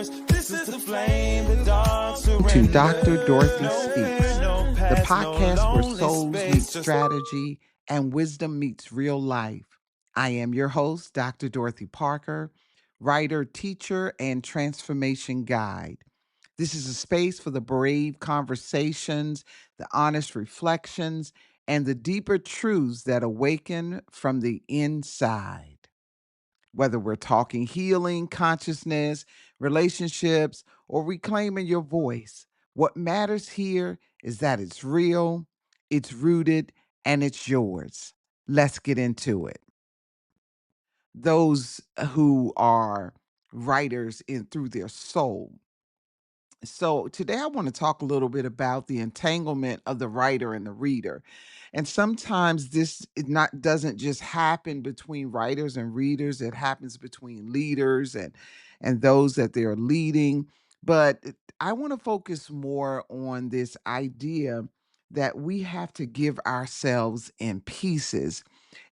This is the flame, the dark surrender. To Dr. Dorothy Speaks, No the past, podcast no where lonely souls space, meet just strategy and wisdom meets real life. I am your host, Dr. Dorothy Parker, writer, teacher, and transformation guide. This is a space for the brave conversations, the honest reflections, and the deeper truths that awaken from the inside. Whether we're talking healing, consciousness, relationships, or reclaiming your voice, what matters here is that it's real, it's rooted, and it's yours. Let's get into it. Those who are writers in through their soul. So, today I want to talk a little bit about the entanglement of the writer and the reader. And sometimes this it not doesn't just happen between writers and readers, it happens between leaders and those that they're leading. I want to focus more on this idea that we have to give ourselves in pieces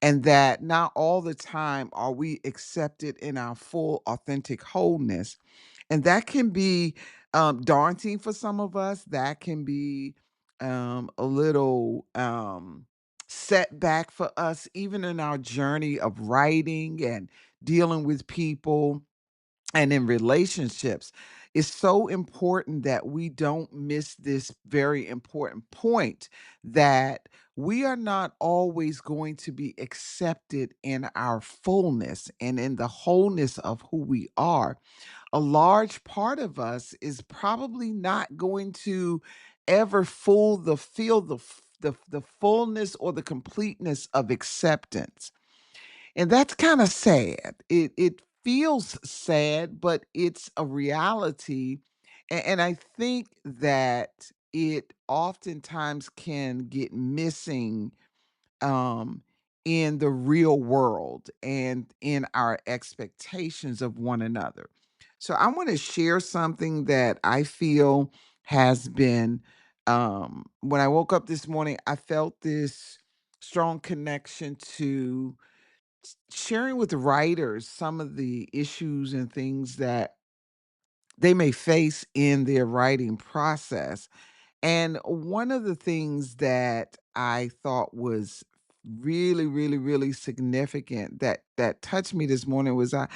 and that not all the time are we accepted in our full authentic wholeness, and that can be daunting for some of us. That can be a little setback for us, even in our journey of writing and dealing with people and in relationships. It's so important that we don't miss this very important point that we are not always going to be accepted in our fullness and in the wholeness of who we are. A large part of us is probably not going to ever feel the fullness or the completeness of acceptance, and that's kind of sad. It feels sad, but it's a reality. And I think that it oftentimes can get missing um, in the real world and in our expectations of one another. So I want to share something that I feel has been, when I woke up this morning, I felt this strong connection to sharing with writers some of the issues and things that they may face in their writing process. And one of the things that I thought was really, really, really significant that touched me this morning was I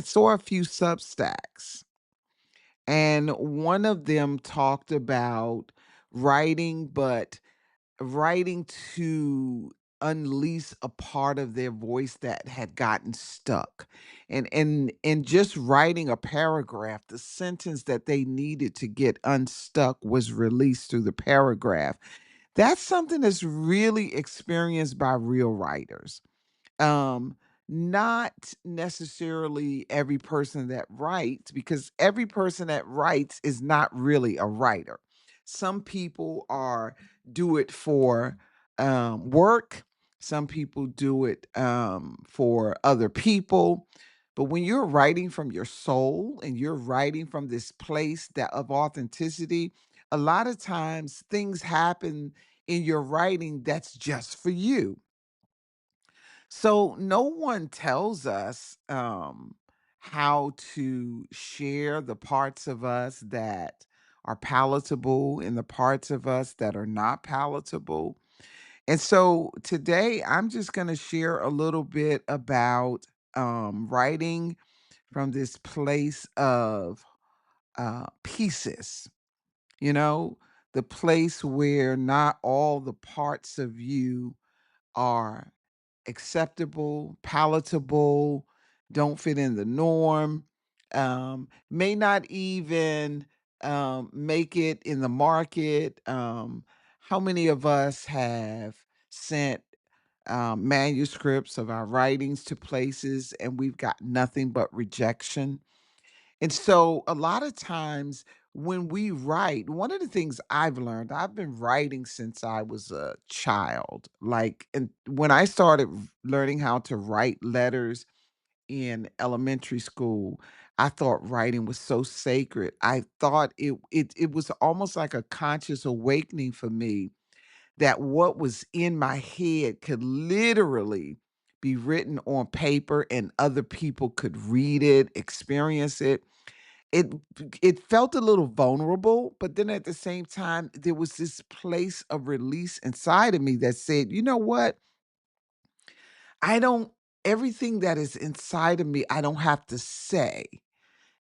saw a few Substacks, and one of them talked about writing, but writing to unleash a part of their voice that had gotten stuck, and just writing a paragraph, the sentence that they needed to get unstuck was released through the paragraph. That's something that's really experienced by real writers. um Not necessarily every person that writes, because every person that writes is not really a writer. Some people are do it for work. Some people do it for other people. But when you're writing from your soul and you're writing from this place that of authenticity, a lot of times things happen in your writing that's just for you. So no one tells us how to share the parts of us that are palatable and the parts of us that are not palatable. And so today I'm just going to share a little bit about writing from this place of pieces, you know, the place where not all the parts of you are acceptable, palatable, don't fit in the norm, may not even make it in the market. How many of us have sent manuscripts of our writings to places and we've got nothing but rejection? And so a lot of times when we write, one of the things I've learned, I've been writing since I was a child. Like, and when I started learning how to write letters in elementary school, I thought writing was so sacred. I thought it was almost like a conscious awakening for me that what was in my head could literally be written on paper and other people could read it, experience it. It it felt a little vulnerable, but then at the same time, there was this place of release inside of me that said, "You know what? I don't everything that is inside of me, I don't have to say.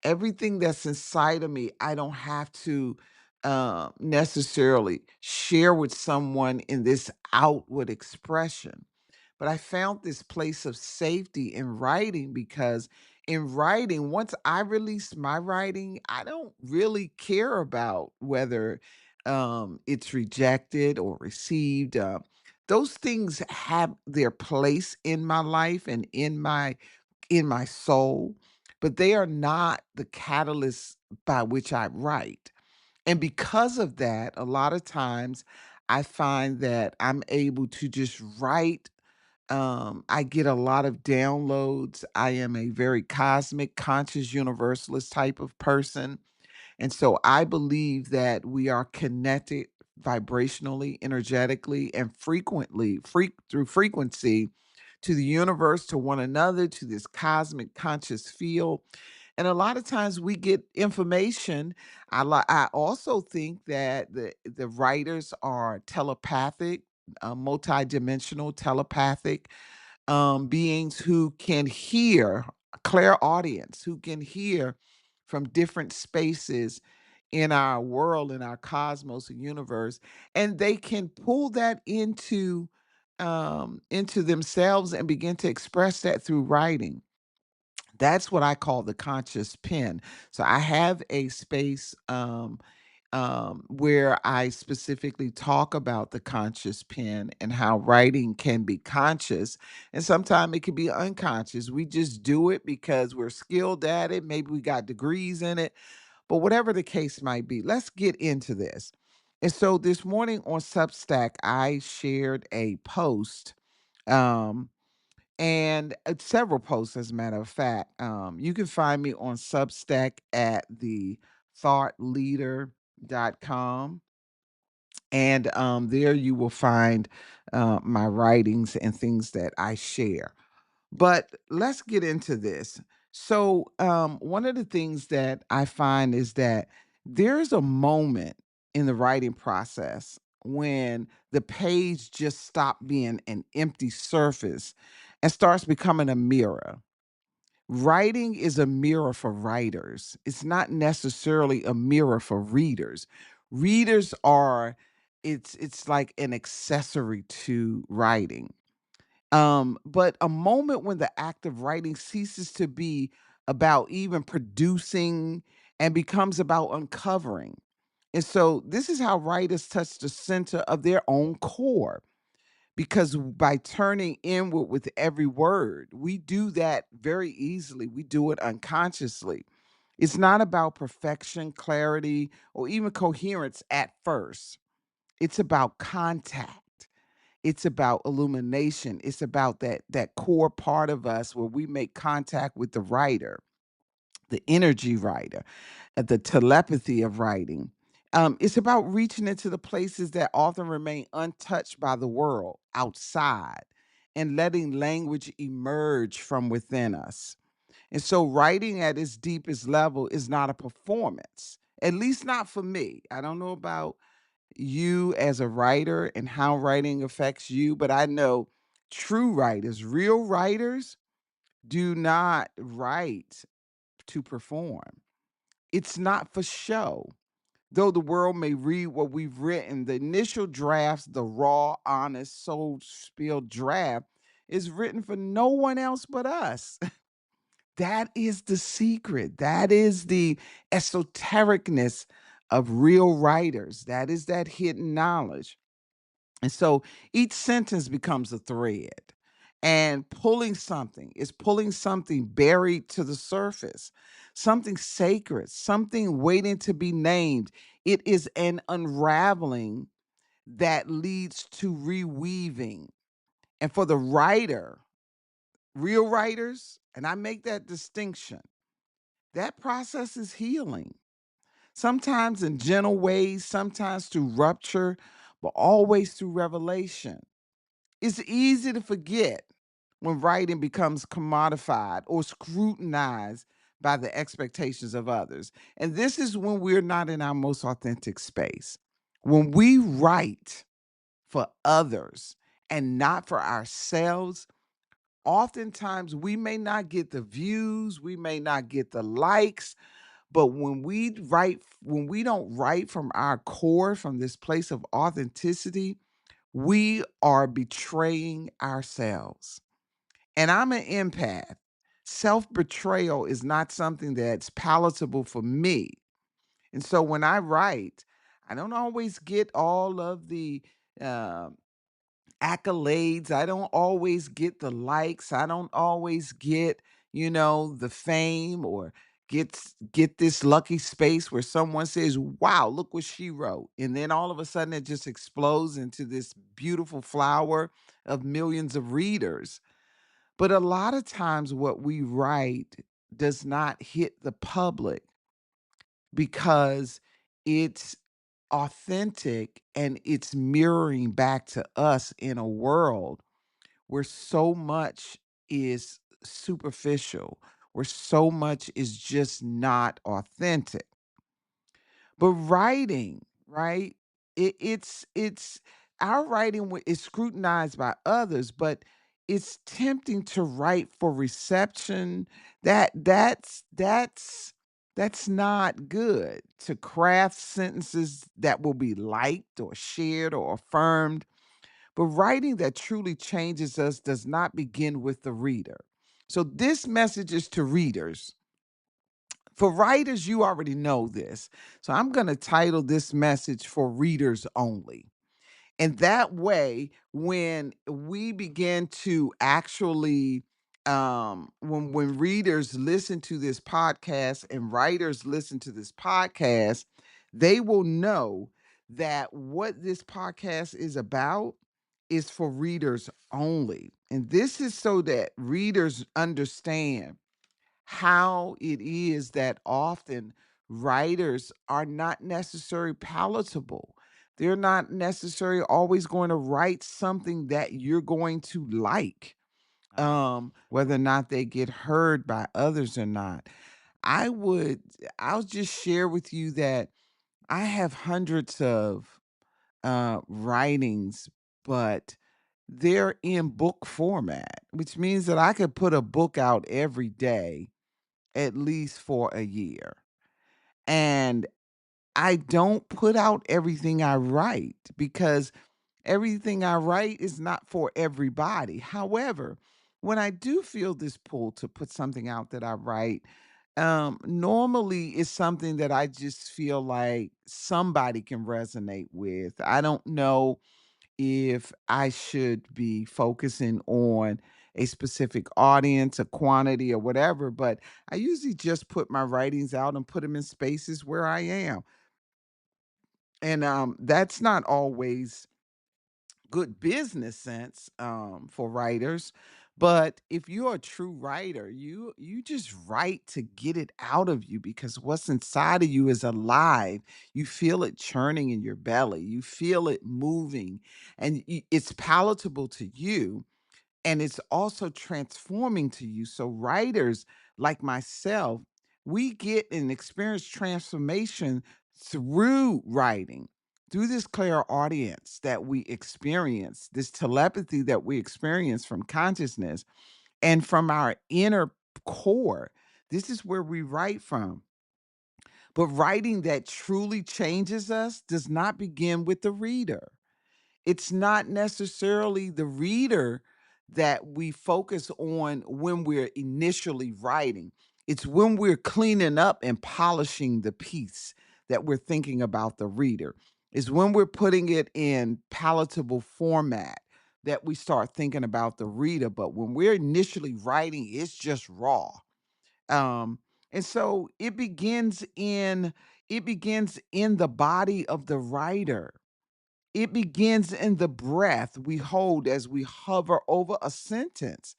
Everything that's inside of me, I don't have to necessarily share with someone in this outward expression." But I found this place of safety in writing because in writing, once I release my writing, I don't really care about whether it's rejected or received. Those things have their place in my life and in my soul, but they are not the catalyst by which I write. And because of that, a lot of times I find that I'm able to just write. I get a lot of downloads. I am a very cosmic, conscious, universalist type of person. And so I believe that we are connected vibrationally, energetically, and through frequency to the universe, to one another, to this cosmic conscious field. And a lot of times we get information. I also think that the writers are telepathic, multidimensional telepathic beings who can hear, clairaudience, who can hear from different spaces in our world, in our cosmos and universe, and they can pull that into themselves and begin to express that through writing. That's what I call the conscious pen. So I have a space where I specifically talk about the conscious pen and how writing can be conscious and sometimes it can be unconscious. We just do it because we're skilled at it. Maybe we got degrees in it, but whatever the case might be, let's get into this. And so this morning on Substack, I shared a post. Um, and several posts, as a matter of fact. You can find me on Substack at the thoughtleader.com. And there you will find my writings and things that I share. But let's get into this. So, one of the things that I find is that there's a moment in the writing process when the page just stops being an empty surface and starts becoming a mirror. Writing is a mirror for writers. It's not necessarily a mirror for readers. Readers are it's like an accessory to writing. But a moment when the act of writing ceases to be about even producing and becomes about uncovering. And so this is how writers touch the center of their own core because by turning inward with every word, we do that very easily. We do it unconsciously. It's not about perfection, clarity, or even coherence at first. It's about contact. It's about illumination. It's about that core part of us where we make contact with the writer, the energy writer, the telepathy of writing. It's about reaching into the places that often remain untouched by the world outside and letting language emerge from within us. And so, writing at its deepest level is not a performance, at least not for me. I don't know about you as a writer and how writing affects you, but I know true writers, real writers, do not write to perform. It's not for show. Though the world may read what we've written, the initial drafts, the raw, honest, soul spilled draft, is written for no one else but us. That is the secret. That is the esotericness of real writers. That is that hidden knowledge. And so each sentence becomes a thread. And pulling something buried to the surface, something sacred, something waiting to be named. It is an unraveling that leads to reweaving. And for the writer, real writers, and I make that distinction, that process is healing. Sometimes in gentle ways, sometimes through rupture, but always through revelation. It's easy to forget when writing becomes commodified or scrutinized by the expectations of others. And this is when we're not in our most authentic space. When we write for others and not for ourselves, oftentimes we may not get the views, we may not get the likes, but when we don't write from our core, from this place of authenticity, we are betraying ourselves. And I'm an empath. Self betrayal is not something that's palatable for me. And so when I write, I don't always get all of the uh, accolades. I don't always get the likes. I don't always get, the fame or get this lucky space where someone says, "Wow, look what she wrote." And then all of a sudden it just explodes into this beautiful flower of millions of readers. But a lot of times what we write does not hit the public because it's authentic and it's mirroring back to us in a world where so much is superficial, where so much is just not authentic. But writing, right? It's our writing is scrutinized by others, but it's tempting to write for reception. That's not good to craft sentences that will be liked or shared or affirmed. But writing that truly changes us does not begin with the reader. So this message is to readers. For writers, you already know this. So I'm going to title this message for readers only. And that way, when we begin to actually, when readers listen to this podcast and writers listen to this podcast, they will know that what this podcast is about is for readers only. And this is so that readers understand how it is that often writers are not necessarily palatable. They're not necessarily always going to write something that you're going to like, whether or not they get heard by others or not. I would, I'll just share with you that I have hundreds of writings, but they're in book format, which means that I could put a book out every day at least for a year. And I don't put out everything I write because everything I write is not for everybody. However, when I do feel this pull to put something out that I write, normally it's something that I just feel like somebody can resonate with. I don't know if I should be focusing on a specific audience, a quantity, or whatever, but I usually just put my writings out and put them in spaces where I am. And that's not always good business sense for writers. But if you're a true writer, you just write to get it out of you because what's inside of you is alive. You feel it churning in your belly. You feel it moving, and it's palatable to you and it's also transforming to you. So writers like myself, we get and experience transformation through writing, through this clear audience that we experience, this telepathy that we experience from consciousness and from our inner core. This is where we write from. But writing that truly changes us does not begin with the reader. It's not necessarily the reader that we focus on when we're initially writing. It's when we're cleaning up and polishing the piece that we're thinking about the reader. It's when we're putting it in palatable format that we start thinking about the reader. But when we're initially writing, it's just raw. Um, and so it begins in the body of the writer. It begins in the breath we hold as we hover over a sentence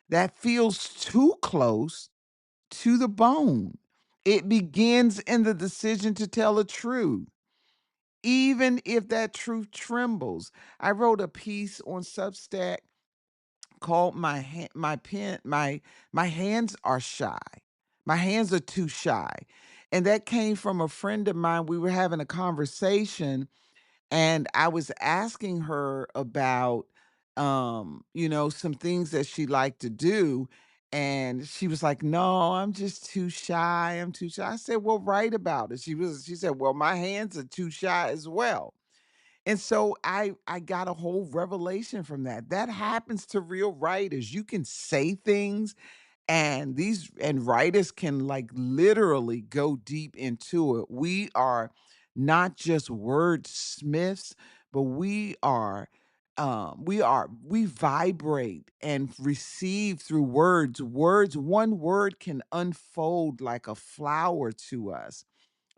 that feels too close to the bone. It begins in the decision to tell the truth, even if that truth trembles. I wrote a piece on Substack called my hands are shy. My hands are too shy. And that came from a friend of mine. We were having a conversation and I was asking her about, some things that she liked to do. And she was like, "No, I'm just too shy. I'm too shy." I said, "Well, write about it." She said, "Well, my hands are too shy as well." And so I got a whole revelation from that. That happens to real writers. You can say things and these and writers can like literally go deep into it. We are not just wordsmiths, but we vibrate and receive through words. One word can unfold like a flower to us.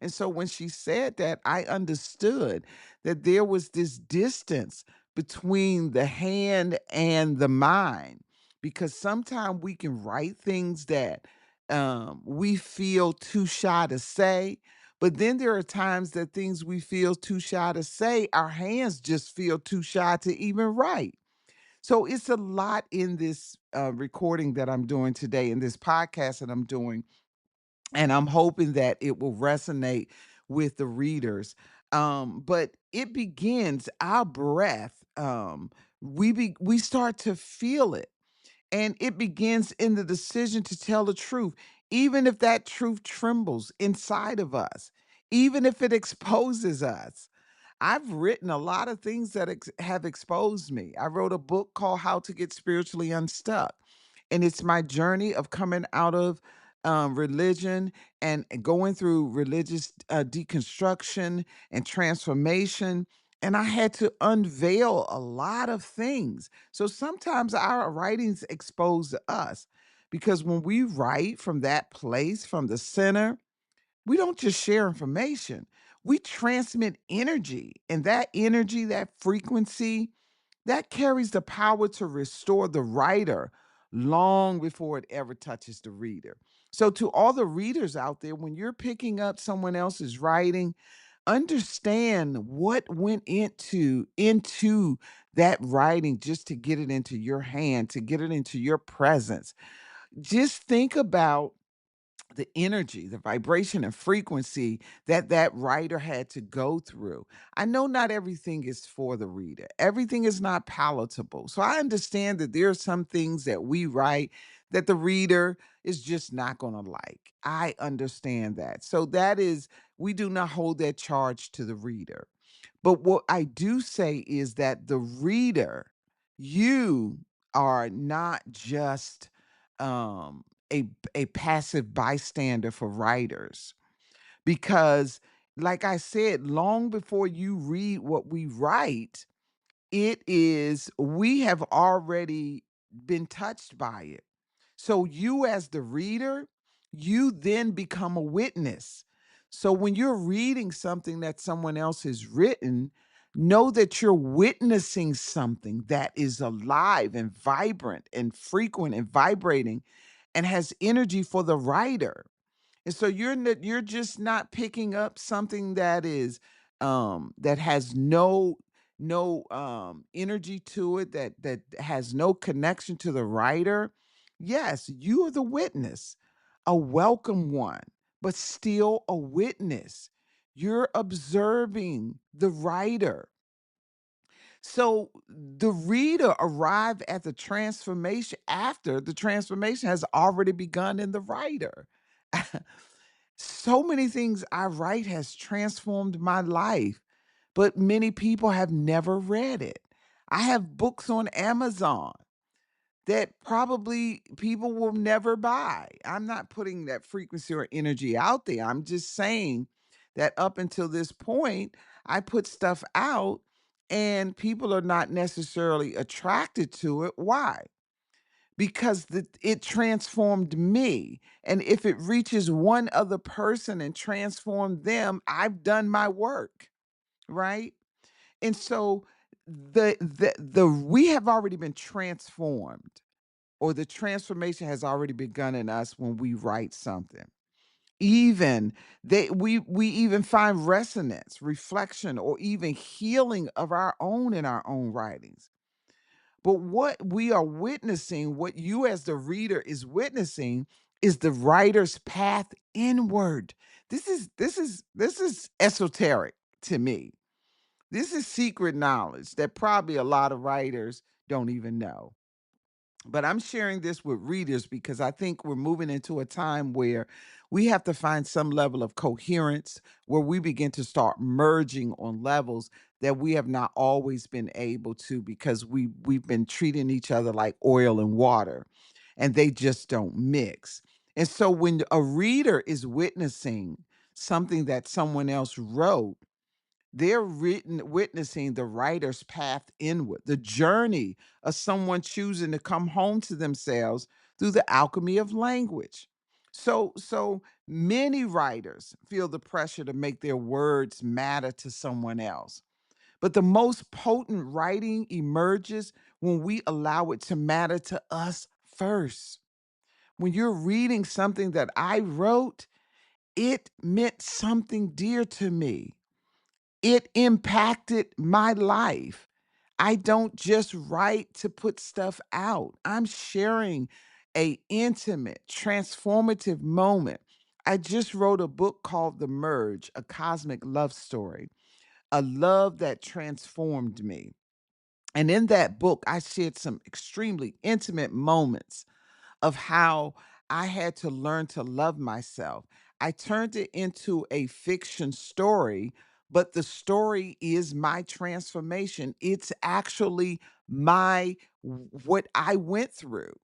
And so when she said that, I understood that there was this distance between the hand and the mind, because sometimes we can write things that we feel too shy to say. But then there are times that things we feel too shy to say, our hands just feel too shy to even write. So it's a lot in this recording that I'm doing today, in this podcast that I'm doing, and I'm hoping that it will resonate with the readers. But it begins our breath. We start to feel it, and it begins in the decision to tell the truth, even if that truth trembles inside of us, even if it exposes us. I've written a lot of things that have exposed me. I wrote a book called How to Get Spiritually Unstuck. And it's my journey of coming out of religion and going through religious deconstruction and transformation. And I had to unveil a lot of things. So sometimes our writings expose us because when we write from that place, from the center, we don't just share information, we transmit energy. And that energy, that frequency, that carries the power to restore the writer long before it ever touches the reader. So, to all the readers out there, when you're picking up someone else's writing, understand what went into that writing just to get it into your hand, to get it into your presence. Just think about the energy, the vibration and frequency that that writer had to go through. I know not everything is for the reader. Everything is not palatable. So I understand that there are some things that we write that the reader is just not going to like. I understand that. So that is, we do not hold that charge to the reader. But what I do say is that the reader, you are not just um a a passive bystander for writers, because like I said, long before you read what we write, it is we have already been touched by it. So you as the reader, you then become a witness. So when you're reading something that someone else has written, know that you're witnessing something that is alive and vibrant and frequent and vibrating and has energy for the writer. And so you're just not picking up something that is that has no energy to it, that has no connection to the writer. Yes, you are the witness, a welcome one, but still a witness. You're observing the writer. So the reader arrive at the transformation after the transformation has already begun in the writer. So many things I write has transformed my life, but many people have never read it. I have books on Amazon that probably people will never buy. I'm not putting that frequency or energy out there. I'm just saying that up until this point, I put stuff out and people are not necessarily attracted to it. Why? Because it transformed me. And if it reaches one other person and transformed them, I've done my work, right? And so the we have already been transformed, or the transformation has already begun in us when we write something. Even we even find resonance, reflection, or even healing of our own in our own writings. But what we are witnessing, what you as the reader is witnessing, is the writer's path inward. This is esoteric to me. This is secret knowledge that probably a lot of writers don't even know. But I'm sharing this with readers because I think we're moving into a time where we have to find some level of coherence where we begin to start merging on levels that we have not always been able to because we've been treating each other like oil and water and they just don't mix. And so when a reader is witnessing something that someone else wrote, they're witnessing the writer's path inward, the journey of someone choosing to come home to themselves through the alchemy of language. So many writers feel the pressure to make their words matter to someone else. But the most potent writing emerges when we allow it to matter to us first. When you're reading something that I wrote, it meant something dear to me. It impacted my life. I don't just write to put stuff out. I'm sharing a intimate, transformative moment. I just wrote a book called The Merge, a cosmic love story, a love that transformed me. And in that book, I shared some extremely intimate moments of how I had to learn to love myself. I turned it into a fiction story, but the story is my transformation. It's actually what I went through.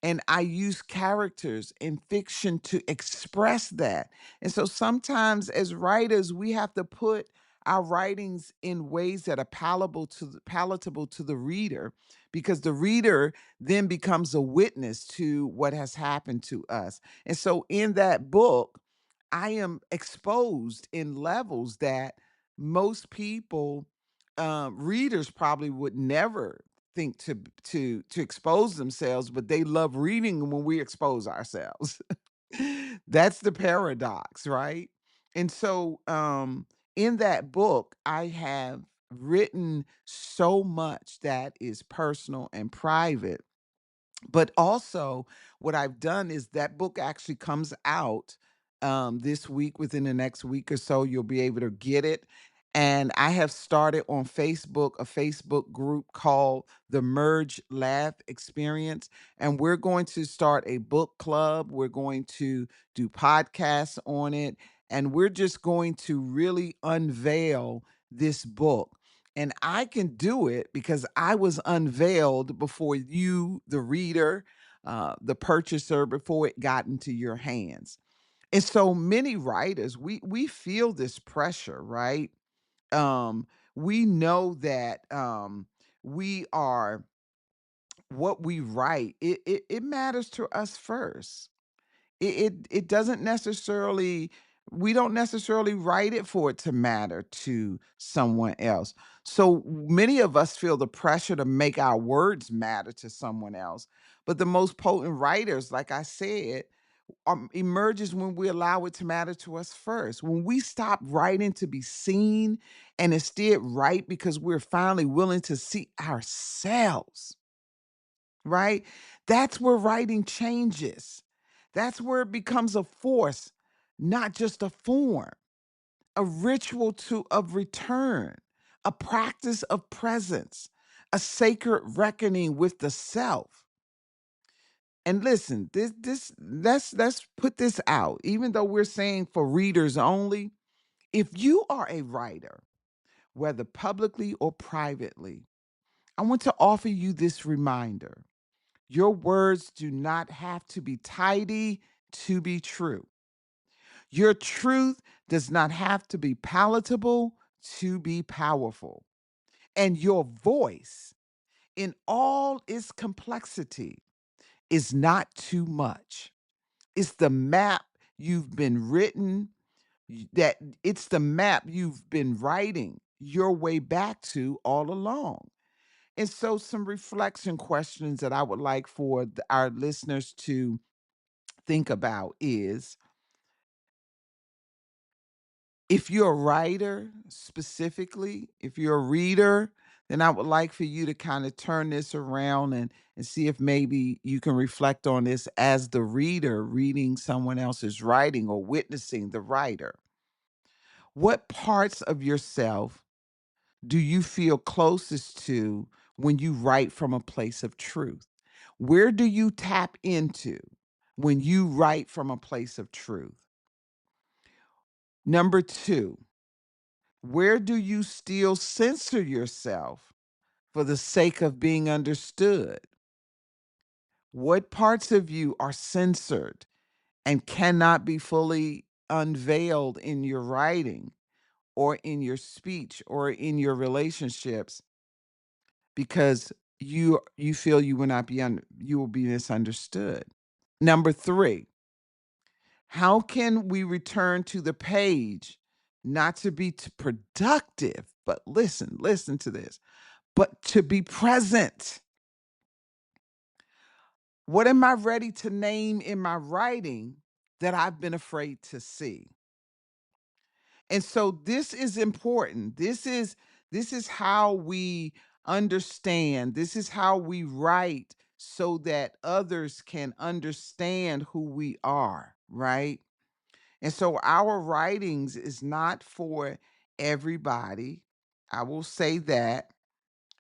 And I use characters in fiction to express that. And so sometimes as writers, we have to put our writings in ways that are palatable to the reader because the reader then becomes a witness to what has happened to us. And so in that book, I am exposed in levels that most people, readers probably would never think to expose themselves, but they love reading when we expose ourselves. That's the paradox, right? And so in that book, I have written so much that is personal and private, but also what I've done is that book actually comes out this week. Within the next week or so, you'll be able to get it. And I have started on Facebook a Facebook group called the Merge Laugh Experience. And we're going to start a book club. We're going to do podcasts on it. And we're just going to really unveil this book. And I can do it because I was unveiled before you, the reader, the purchaser, before it got into your hands. And so many writers, we feel this pressure, right? Um, we know that we are what we write. It matters to us first. It doesn't necessarily, we don't necessarily write it for it to matter to someone else. So many of us feel the pressure to make our words matter to someone else. But the most potent writers, like I said, emerges when we allow it to matter to us first. When we stop writing to be seen and instead write because we're finally willing to see ourselves, right? That's where writing changes. That's where it becomes a force, not just a form, a ritual of return, a practice of presence, a sacred reckoning with the self. And listen, this let's put this out. Even though we're saying for readers only, if you are a writer, whether publicly or privately, I want to offer you this reminder. Your words do not have to be tidy to be true. Your truth does not have to be palatable to be powerful. And your voice, in all its complexity, is not too much. It's the map you've been written, that it's the map you've been writing your way back to all along. And so, some reflection questions that I would like for our listeners to think about is, if you're a writer specifically, if you're a reader, then I would like for you to kind of turn this around and see if maybe you can reflect on this as the reader reading someone else's writing or witnessing the writer. What parts of yourself do you feel closest to when you write from a place of truth? Where do you tap into when you write from a place of truth? Number two, where do you still censor yourself for the sake of being understood? What parts of you are censored and cannot be fully unveiled in your writing or in your speech or in your relationships because you feel you will be misunderstood? Number 3, how can we return to the page not to be productive, but listen to this, but to be present? What am I ready to name in my writing that I've been afraid to see? And so this is important. This is how we understand. This is how we write so that others can understand who we are, right? And so our writings is not for everybody. I will say that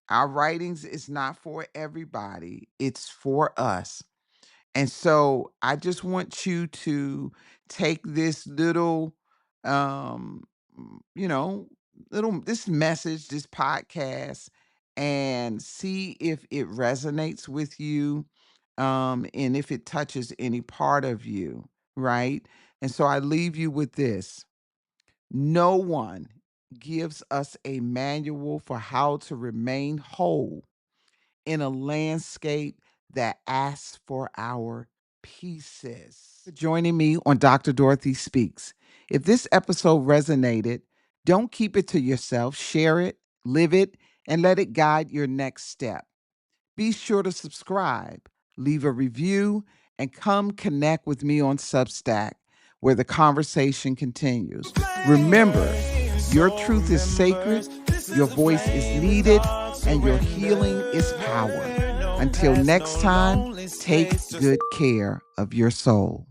our writings is not for everybody. It's for us. And so I just want you to take this little, um, you know, this message, this podcast, and see if it resonates with you, and if it touches any part of you, right? And so I leave you with this. No one gives us a manual for how to remain whole in a landscape that asks for our pieces. Joining me on Dr. Dorothy Speaks. If this episode resonated, don't keep it to yourself. Share it, live it, and let it guide your next step. Be sure to subscribe, leave a review, and come connect with me on Substack, where the conversation continues. Remember, your truth is sacred, your voice is needed, and your healing is power. Until next time, take good care of your soul.